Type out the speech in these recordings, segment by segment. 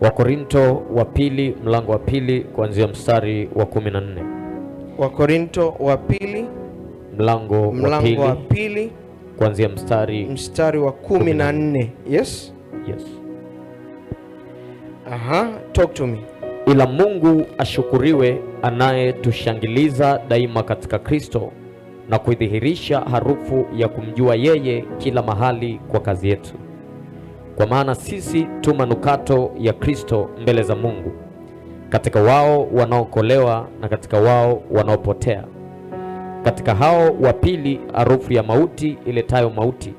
Wakorinto wa pili mlango wa pili kuanzia mstari wa 14. Wakorinto wa pili mlango wa pili kuanzia mstari wa 14. Yes? Yes. Talk to me. Ila Mungu ashukuriwe anayetushangiliza daima katika Kristo na kuidhihirisha harufu ya kumjua yeye kila mahali kwa kazi yetu. Kwa maana sisi tu manukato ya Kristo mbele za Mungu, katika wao wanaokolewa na katika wao wanaopotea. Katika hao wa pili harufu ya mauti iletayo mauti,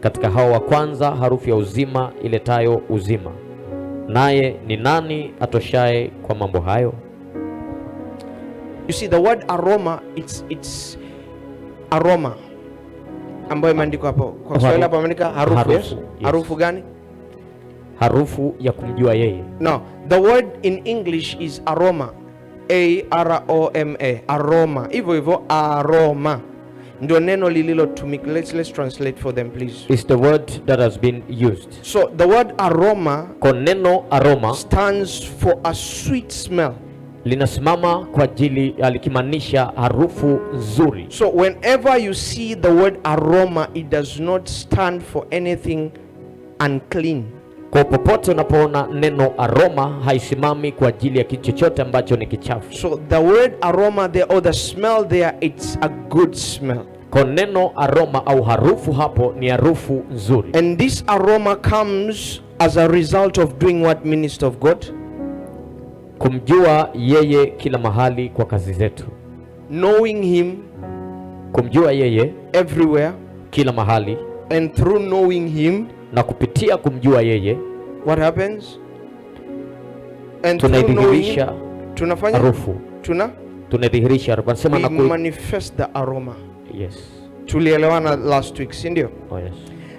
katika hao wa kwanza harufu ya uzima iletayo uzima. Naye ni nani atoshaye kwa mambo hayo? You see the word aroma, it's aroma ambayo imeandikwa hapo. Kwa Kiswahili hapo imeandika harufu. Yes? Harufu gani? Harufu ya kumjua yeye. No, the word in English is aroma. A-R-O-M-A. Aroma. Hivyo aroma. Ndio neno lililotumika. Let's translate for them, please. It's the word that has been used. So the word aroma, kwa neno aroma, stands for a sweet smell. Linasimama kwa ajili alikimaanisha harufu nzuri. So whenever you see the word aroma, it does not stand for anything unclean. Kwa popote unapoona neno aroma haisimami kwa ajili ya kitu chochote ambacho ni kichafu. So the word aroma there, or the smell there, it's a good smell. Kwa neno aroma au harufu hapo ni harufu nzuri. And this aroma comes as a result of doing what, minister of God? Kumjua yeye kila mahali kwa kazi zetu. Knowing him, kumjua yeye everywhere, kila mahali. And through knowing him, na kupitia kumjua yeye, what happens? And tunadhihirisha tunafanya harufu. Tunadhihirisha harufu. Nasema na manifest the aroma. Yes. Tulielewana last week, si ndio? Oh yes.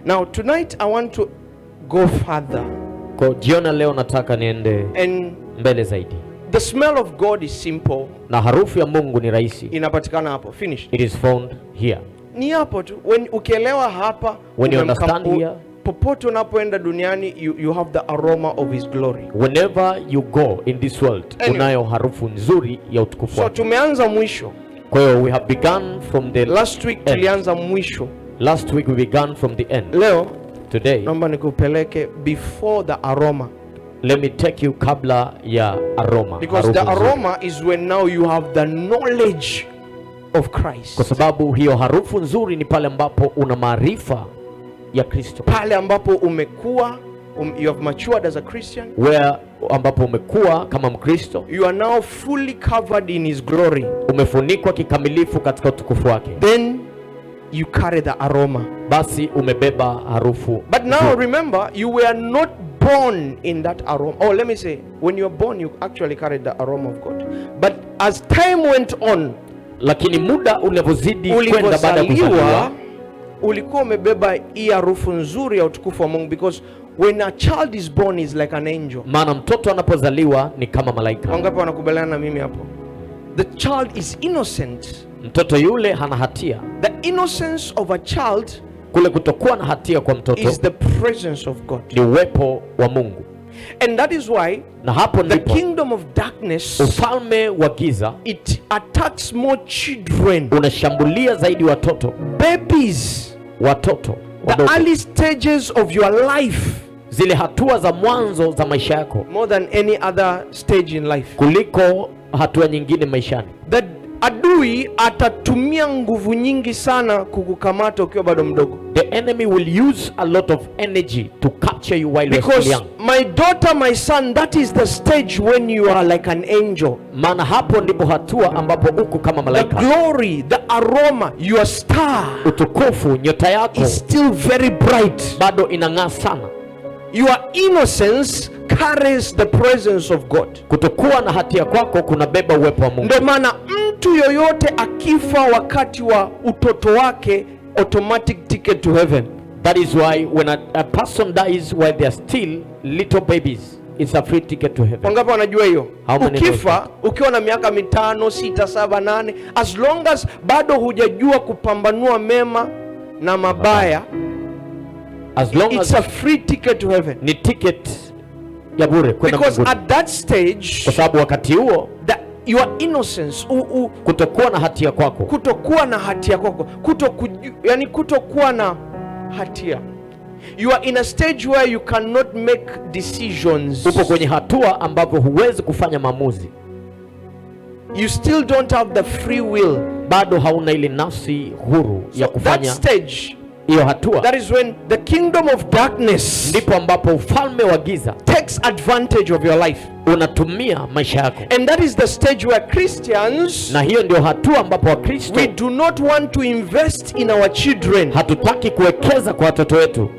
Now tonight I want to go further. Kwa jiona leo nataka niende mbele zaidi. The smell of God is simple. Na harufu ya Mungu ni rahisi. Inapatikana hapo. Finish. It is found here. Ni hapo tu. Ukielewa hapa, when you understand here, popote unapoenda duniani, you have the aroma of his glory. Whenever you go in this world, unayo harufu nzuri ya utukufu wake. So tumeanza mwisho. Kwa hiyo we have begun from the last week tulianza mwisho. Last week we began from the end. Leo today naomba nikupeleke before the aroma. Let me take you kabla ya aroma. Because the aroma is when now you have the knowledge of Christ. Kwa sababu hiyo harufu nzuri ni pale ambapo una maarifa ya Kristo. Pale ambapo umekuwa, you have matured as a Christian. Where ambapo umekuwa kama Mkristo. You are now fully covered in his glory. Umefunikwa kikamilifu katika utukufu wake. Then you carry the aroma. Basi umebeba harufu. But now remember, you were not born in that aroma. Oh, let me say, when you were born, you actually carried the aroma of God. But as time went on, lakini muda ulivyozidi kwenda baada ya kuzaliwa, ulikuwa umebeba hii harufu nzuri ya utukufu wa Mungu, because when a child is born is like an angel. Maana mtoto anapozaliwa ni kama malaika. Wangapi wanakubaliana na mimi hapo? The child is innocent. Mtoto yule hana hatia. The innocence of a child, kule kutokuwa na hatia kwa mtoto, is the presence of God. Ni uwepo wa Mungu. And that is why na hapo the kingdom of darkness, ufalme wa giza, it attacks more children. Unashambulia zaidi watoto, babies, watoto the early stages of your life, zile hatua za mwanzo za maisha yako, more than any other stage in life, kuliko hatua nyingine maishani. The adui atatumia nguvu nyingi sana kukukamata ukiwa bado mdogo. The enemy will use a lot of energy to capture you while you're still young. My daughter, my son, that is the stage when you are like an angel. Maana hapo ndipo hatua ambapo uko kama malaika. The glory, the aroma, your star, utukufu, nyota yako, is still very bright. Bado inang'aa sana. Your innocence carries the presence of God. Kutokuwa na hatia kwako kunabeba uwepo wa Mungu. Ndio maana mtu yoyote akifa wakati wa utoto wake, automatic ticket to heaven. That is why when a person dies while they are still little babies, it's a free ticket to heaven. Wangapi wanajua hiyo? Ukifa ukiwa na miaka 5, 6, 7, 8, as long as bado hujajua kupambanua mema na mabaya, as long it's as a free ticket to heaven. Ni ticket ya bure kwenda Because mbinguni. at that stage, Kwa sababu wakati huo your innocence, kutokuwa na hatia kwako, kutokuwa na hatia kwako, yani kutokuwa na hatia, you are in a stage where you cannot make decisions. upo kwenye hatua ambapo huwezi kufanya maamuzi. You still don't have the free will. Bado hauna ile nafsi huru ya kufanya. That stage, hiyo hatua, that is when the kingdom of darkness ndipo ambapo ufalme wa giza takes advantage of your life. unatumia maisha yako. And that is the stage where Christians, Na hiyo ndio hatua ambapo Wakristo, we do not want to invest in our children. hatutaki kuwekeza kwa watoto wetu.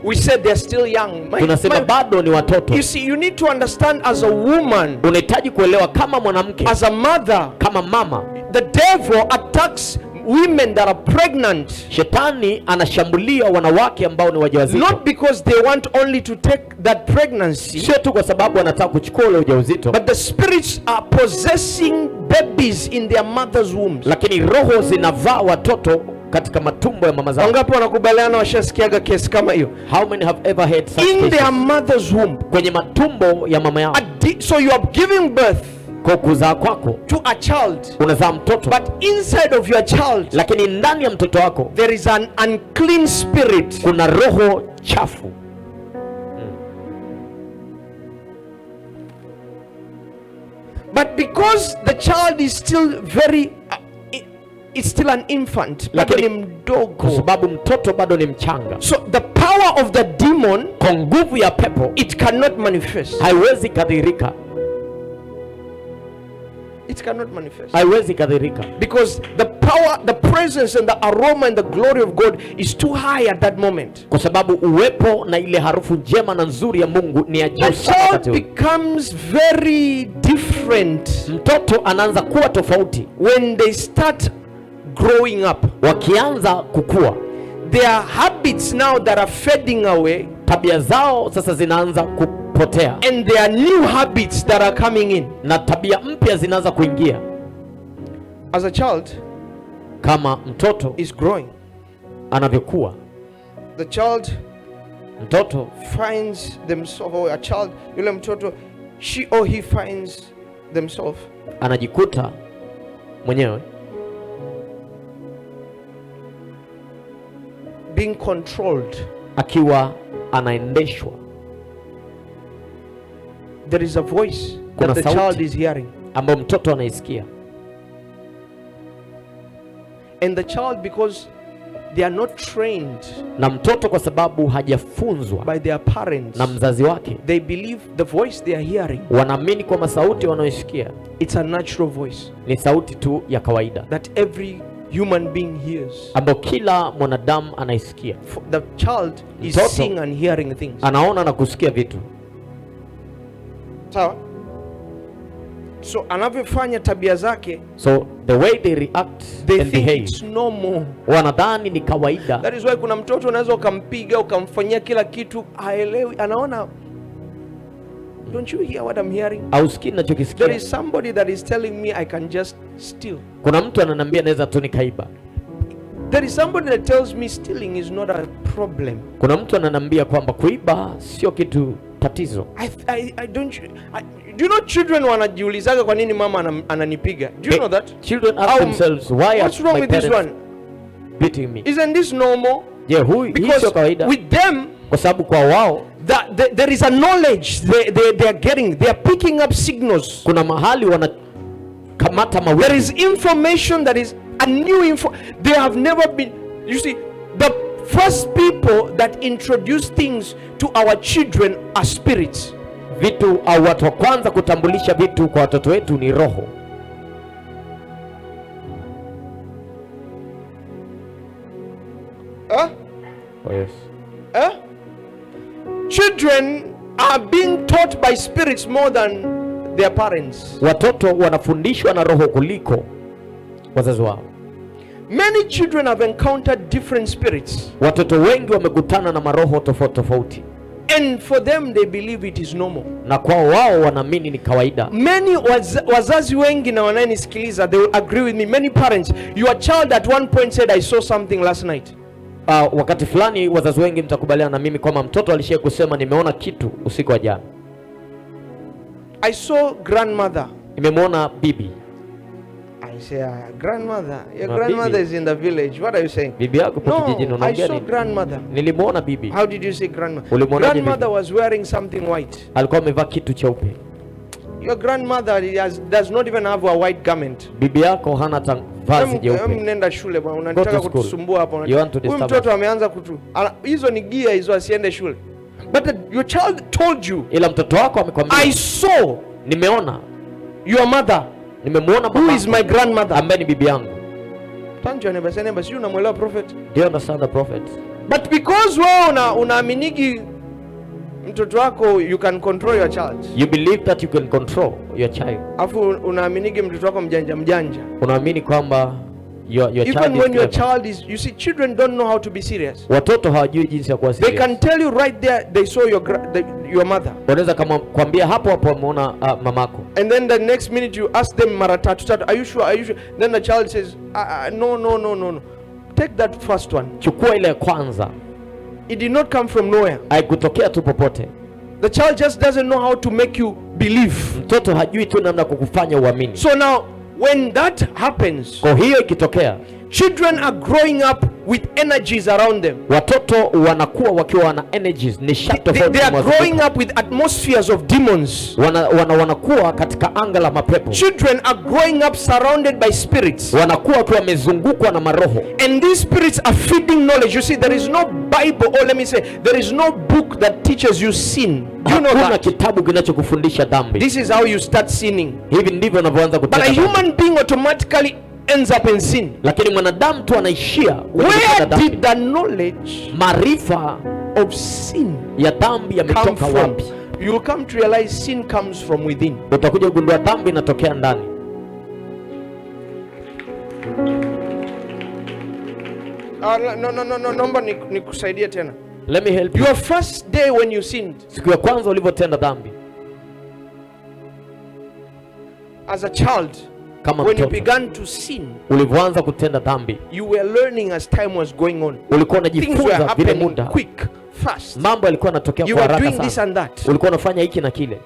We said they're still young. Tunasema bado ni watoto. You see, you need to understand as a woman, Unahitaji kuelewa kama mwanamke, as a mother, kama mama, the devil attacks women that are pregnant, shetani anashambulia wanawake ambao ni wajawazito. not because they want only to take that pregnancy, Sio tu kwa sababu anataka kuchukua ule ujauzito, but the spirits are possessing babies in their mother's wombs. lakini roho zinavaa watoto katika matumbo ya mama zao. Wangapi wanakubaliana washasikiaga kesi kama hiyo? How many have ever had such In cases? their mother's womb. Kwenye matumbo ya mama yao. So you are giving birth Kwa kuzaa kwako to a child, unazaa mtoto, but inside of your child lakini ndani ya mtoto wako there is an unclean spirit. kuna roho chafu. But because the child is still very it's still an infant, bado ni mdogo, kwa sababu mtoto bado ni mchanga, so the power of the demon, kwa nguvu ya pepo, it cannot manifest. haiwezi kadhirika. It cannot manifest. Haiwezi kadhirika. Because the power, the presence and the aroma and the glory of God is too high at that moment. Kwa sababu uwepo na ile harufu njema na nzuri ya Mungu ni ya juu The sana. child becomes very different. Mtoto anaanza kuwa tofauti When they start growing up, wakianza kukua. their habits now that are fading away, Tabia zao sasa zinaanza kupotea, and there are new habits that are coming in. na tabia mpya zinaanza kuingia. As a child Kama mtoto is growing, anavyokuwa, the child mtoto finds themselves, or a child, yule mtoto, she or he finds themselves anajikuta mwenyewe being controlled. akiwa anaendeshwa. There is a voice Kuna that the sauti child is hearing, ambayo mtoto anaisikia, and the child, because they are not trained na mtoto kwa sababu hajafunzwa by their parents, na mzazi wake, they believe the voice they are hearing, wanaamini kwamba sauti wanayoisikia it's a natural voice ni sauti tu ya kawaida that every human being hears. ambayo kila mwanadamu anaisikia. The child is Mtoto seeing and hearing things. anaona na kusikia vitu. Sawa? So anavyofanya tabia zake, So the way they react they and think behave, it's normal. wanadhani ni kawaida. That is why kuna mtoto unaweza ukampiga ukamfanyia kila kitu, haelewi, anaona. Don't you hear what I'm hearing? Ausikii There ninachokisikia. is somebody that is telling me I can just steal. Kuna mtu ananiambia naweza tu nikaiba. There is somebody that tells me stealing is not a problem. Kuna mtu ananiambia kwamba kuiba sio kitu tatizo. Do you know children wanajiulizaga kwa nini mama ananipiga? Do you know that? Children ask themselves, why what's are wrong my with this parents one? beating me? Isn't this normal? Je, hii sio kawaida? With them, Kwa sababu kwa wao there is a knowledge they are getting. They are picking up signals. kuna mahali wanakamata There mawimbi. is information that is a new info. They have never been. You see, the first people that introduce things to our children are spirits. Vitu au watu wa kwanza kutambulisha vitu kwa watoto wetu ni roho. Oh yes. Children are being taught by spirits more than their parents. Watoto wanafundishwa na roho kuliko wazazi wao. Many children have encountered different spirits. Watoto wengi wamekutana na maroho tofauti tofauti. And for them they believe it is normal. Na kwao wao wanaamini ni kawaida. Many wazazi wengi na wananisikiliza, they will agree with me. Many parents, your child at one point said I saw something last night. Wakati fulani wazazi wengi mtakubaliana na mimi kwamba mtoto alishia kusema nimeona kitu usiku wa jana. I saw grandmother. Nimemwona bibi. I say, grandmother, your Na grandmother bibi. is in the village. What are you saying? Bibi yako po kijijini, No, I unaongea saw nini? grandmother. Nilimwona bibi. How did you say grandmother? Ulimwonaje Grandmother bibi? was wearing something white. Alikuwa amevaa kitu cheupe. Your grandmother does not even have a white garment. Bibi yako hana vazi jeupe. Nenda shule bwana, unataka kutusumbua hapa. You want to Huyu disturb mtoto ameanza hizo ni gia hizo, asiende shule. But your child told you. Ila mtoto wako amekwambia, I saw, nimeona your mother, nimemwona who is my grandmother, ambaye ni bibi yangu. Thank you neighbor, say neighbor, sio unamwelewa prophet? Do you understand the prophet? But because wewe unaaminiki mtoto wako, you can control your child. You believe that you can control your child. Afu unaaminiki mtoto wako mjanja. Unaamini kwamba your child even is when your clever. child is, you see, children don't know how to be serious. Watoto hawajui jinsi ya kuwa They serious. can tell you right there they saw your mother. Wanaweza kama kwambia hapo hapo wameona mamako. And then the next minute you ask them mara tatu, are you sure? Are you sure? Then the child says, no. Take that first one. Chukua ile ya kwanza. It did not come from nowhere. Haikutokea tu popote. The child just doesn't know how to make you believe. Mtoto hajui tu namna kukufanya uamini. So now when that happens, Kwa hiyo ikitokea, children are growing up with energies around them. watoto wanakuwa wakiwa na energies, nishati tofauti. They are growing up with atmospheres of demons. Wanakuwa katika anga la mapepo. Children are growing up surrounded by spirits. Wanakuwa wakiwa wamezungukwa na maroho. And these spirits are feeding knowledge. You see, there is no Bible, or let me say, there is no book that teaches you sin. You know Hakuna that. kitabu kinachokufundisha dhambi. This is how you start sinning. Hivi ndivyo unavyoanza But kutenda a dhambi. human being automatically ends up in sin. Lakini mwanadamu tu anaishia kwenye Where kutenda dhambi. did the knowledge Maarifa of sin ya dhambi come yametoka from? wapi? You will come to realize sin comes from within. Utakuja kugundua dhambi inatokea ndani. No, naomba nikusaidie tena. Let me help you. Your first day when you sinned, Siku ya kwanza ulivyotenda dhambi as a child, kama when you mtoto, began to sin, ulivyoanza kutenda dhambi, you were learning as time was going on. ulikuwa Things were unajifunza vile happening muda, quick, fast. mambo yalikuwa yanatokea You kwa were haraka doing this sana. and that. Ulikuwa unafanya hiki na kile.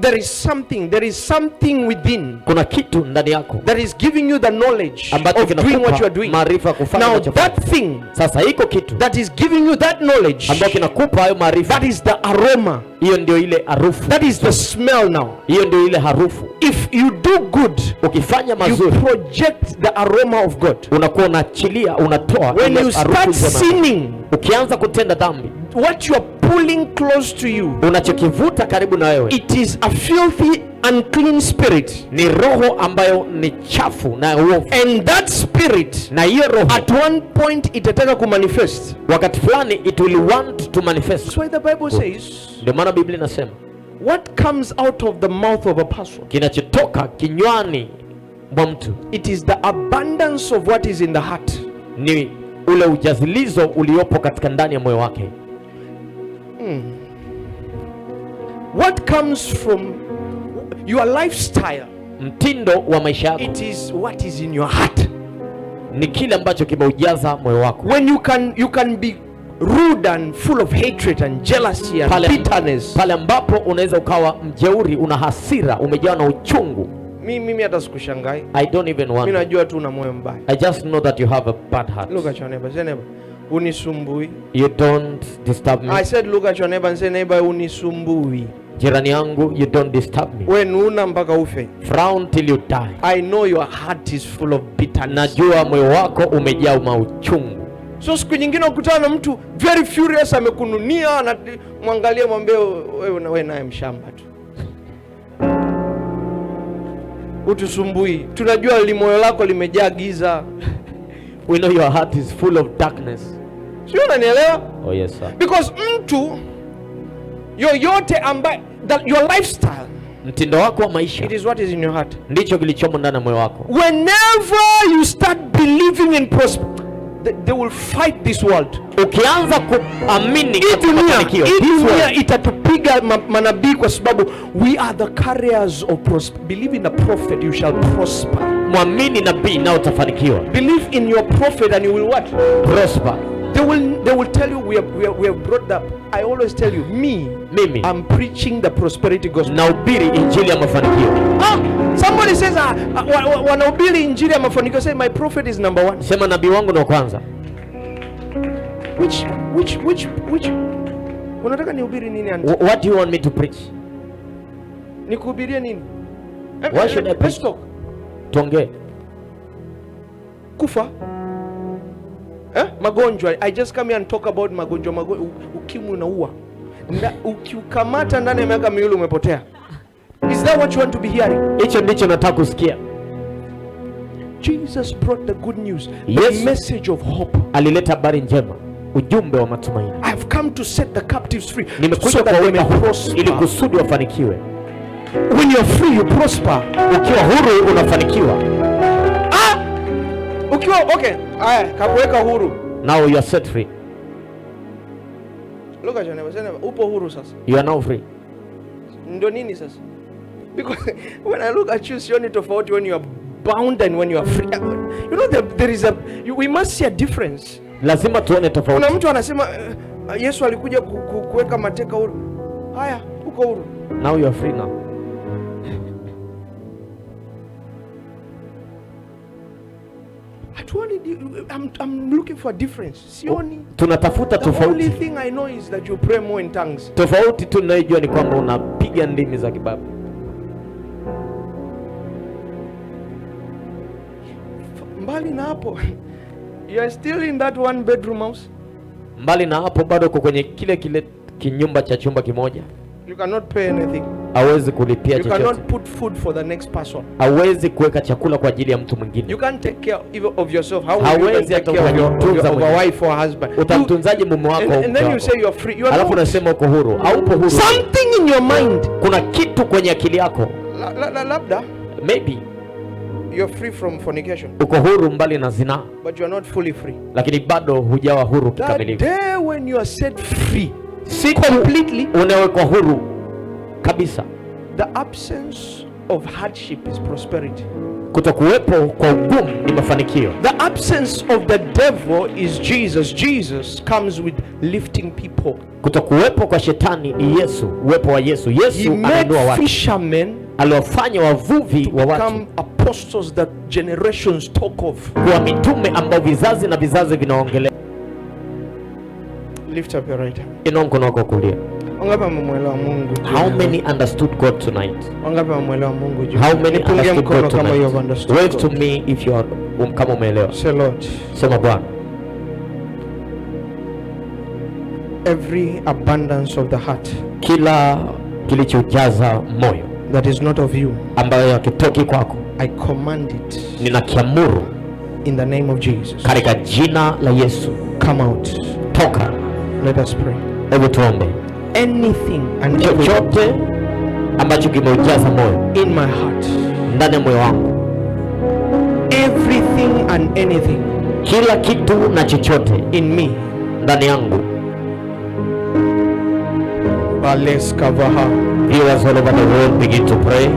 There is something within Kuna kitu ndani yako that is giving you the knowledge ambacho of doing what you are kinakupa doing. maarifa ya kufanya Now unachofanya. that thing Sasa hiko kitu that is giving you that knowledge, ambacho kinakupa hayo maarifa, that is the aroma. hiyo ndio ile harufu. That is the smell now. Hiyo ndio ile harufu. If you do good, Ukifanya you mazuri, project the aroma of God. unakuwa unaachilia, unatoa When ile you harufu start njema. sinning, Ukianza kutenda dhambi, what you are pulling close to you, unachokivuta karibu na wewe it is a filthy, unclean spirit. ni roho ambayo ni chafu na uovu. And that spirit, Na hiyo roho at one point, itataka kumanifest. wakati fulani it will want to manifest. That's why the Bible says, Ndio maana Biblia inasema what comes out of the mouth of a person, kinachotoka kinywani mwa mtu it is the abundance of what is in the heart. ni ule ujazilizo uliopo katika ndani ya moyo wake. What comes from your lifestyle, Mtindo wa maisha yako it is what is in your heart. ni kile ambacho kimeujaza moyo wako. When you can be rude and full of hatred and jealousy and bitterness. Pale ambapo unaweza ukawa mjeuri, una hasira, umejawa na uchungu. Mimi hata sikushangai. I don't even want. Mimi najua tu una moyo mbaya. I just know that you have a bad heart. Look at your neighbor. Say neighbor, unisumbui. You don't disturb me. I said look at your neighbor and say neighbor, unisumbui. Jirani yangu, you don't disturb me. Wewe una mpaka ufe. Frown till you die. I know your heart is full of bitterness. Najua moyo wako umejaa mauchungu. So siku nyingine ukutana na mtu very furious, amekununia, na mwangalie, mwambie wewe naye mshamba tu. Utusumbui. Tunajua moyo lako limejaa giza. We know your heart is full of darkness. Sio, unanielewa? Oh yes sir. Because mtu yoyote ambaye your lifestyle, Mtindo wako wa maisha it is what is in your heart. ndicho kilichomo ndani ya moyo wako. Whenever you start believing in prosperity, they will fight this world. Ukianza kuamini katika mafanikio, dunia itatupiga manabii, kwa sababu we are the carriers of prosperity. Believe in the prophet, you shall prosper. Mwamini nabii na utafanikiwa. Believe in your prophet and you will what? Prosper. They will tell you we have brought that. I always tell you, mimi I'm preaching the prosperity gospel. nahubiri injili ya mafanikio. Somebody says wanahubiri injili ya mafanikio. Say my prophet is number 1. Sema nabii wangu ndo kwanza. Which unataka nihubiri nini? What do you want me to preach? Nikuhubirie nini? Why should I preach? Tuongee. Kufa? Magonjwa. I just come here and talk about magonjwa. Ukimwi unaua. Ukikamata ndani ya miaka miwili umepotea. Is that what you want to be hearing? Hicho ndicho nataka kusikia. Jesus brought the good news. The message of hope. Alileta habari njema, ujumbe wa matumaini. I have come to set the captives free. Nimekuja kuwaweka huru ili kusudi wafanikiwe. When you are free, you prosper. Ukiwa huru unafanikiwa. Ukiwa okay. Kakuweka huru. Now you are set free. Look at your neighbor. Say neighbor, upo huru sasa. You are now free. Ndio nini sasa? Because when I look at you, sioni tofauti when you are bound and when you are free. You know there is we must see a difference. Lazima tuone tofauti. Kuna mtu anasema Yesu alikuja kuweka mateka huru. Haya, uko huru. Now you are free now. I'm looking for a difference. Sioni. Tunatafuta tofauti. The only thing I know is that you pray more in tongues. Tofauti tunayojua ni kwamba unapiga ndimi za kibabu. Mbali na hapo, you are still in that one bedroom house. Mbali na hapo bado uko kwenye kile kinyumba cha chumba kimoja. You cannot pay anything. Hawezi kulipia chochote. You cannot put food for the next person. Hawezi kuweka chakula kwa ajili ya mtu mwingine. You can't take care even of yourself. How will you take care of your wife or husband? Utamtunzaje mume wako? And then you say you are free. You are alafu unasema uko huru. Haupo huru. Something in your mind. Kuna kitu kwenye akili yako. Labda. Maybe you are free from fornication. Uko huru mbali na zina. But you are not fully free. Lakini bado hujawa huru kikamilifu. That day when you are set free, completely, unawekwa huru kabisa. The absence of hardship is prosperity. Kutokuwepo kwa ugumu ni mafanikio. The absence of the devil is Jesus. Jesus comes with lifting people. Kutokuwepo kwa shetani ni Yesu, uwepo wa Yesu. Yesu anainua watu. Fishermen, aliwafanya wavuvi wa watu. Become apostles that generations talk of. Kwa mitume ambao vizazi na vizazi vinaongelea. Lift up your right hand. Inua mkono wako kulia. Wangapi wamemuelewa Mungu? How many understood God tonight? Wangapi wamemuelewa Mungu? How many understood God kama you have understood? Wave to me if you are kama umeelewa. Say Lord. Sema Bwana. Every abundance of the heart, kila kilichojaza moyo that is not of you, ambayo hakitoki kwako, I command it, ninakiamuru in the name of Jesus, katika jina la Yesu. Come out. Toka. Let us pray. Hebu tuombe. Anything and chochote ambacho kimeujaza moyo, in my heart, ndani ya moyo wangu, everything and anything, kila kitu na chochote, in me, ndani yangu. Viewers all over the world begin to pray.